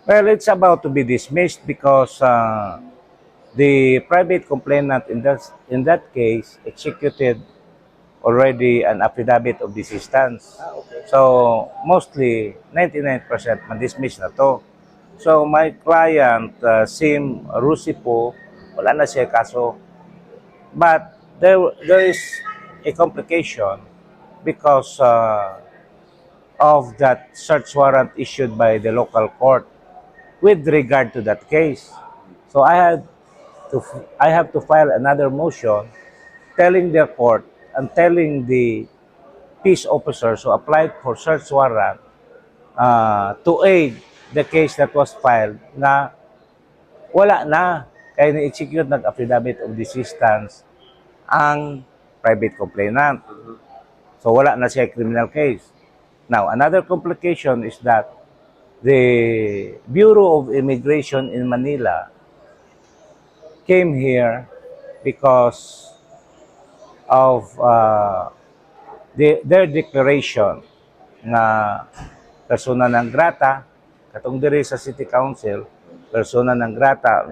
Well, it's about to be dismissed because the private complainant in that case executed already an affidavit of desistance. Okay. So, mostly 99% ma-dismiss na to. So, my client, Sim Rusipo, wala na siya kaso. But there is a complication because of that search warrant issued by the local court with regard to that case. So I have to file another motion telling the court and telling the peace officers who applied for search warrant to aid the case that was filed na wala na kaya ni-execute ng affidavit of desistance ang private complainant. So wala na siya criminal case. Now, another complication is that the Bureau of Immigration in Manila came here because of their declaration na persona non grata, katong diri sa City Council, persona non grata.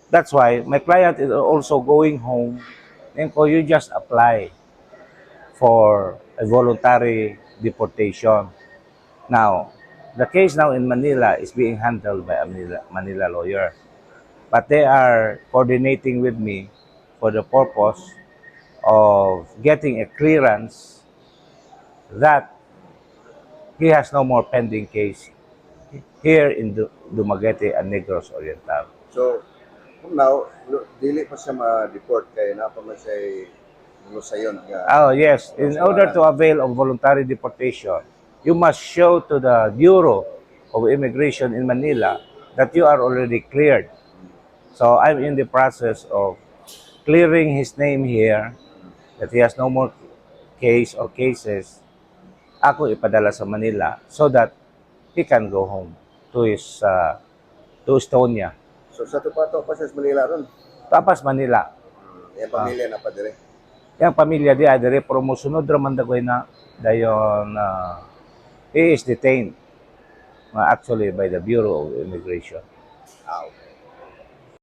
That's why my client is also going home and ko you just apply for a voluntary deportation. Now, the case now in Manila is being handled by a Manila lawyer. But they are coordinating with me for the purpose of getting a clearance that he has no more pending case here in Dumaguete and Negros Oriental. So, now, dili pa siya ma-deport kay na pa man siya sayon nga. Oh, yes. In order to avail of voluntary deportation, you must show to the Bureau of Immigration in Manila that you are already cleared. So I'm in the process of clearing his name here, that he has no more case or cases. Ako ipadala sa Manila so that he can go home to Estonia. So, sa tupato pa siya sa Manila ron. Tapos Manila. Yung pamilya na pa dire. Yang pamilya di adere pero mosunod raman dagoy na dayon he is detained actually by the Bureau of Immigration. Ah, okay.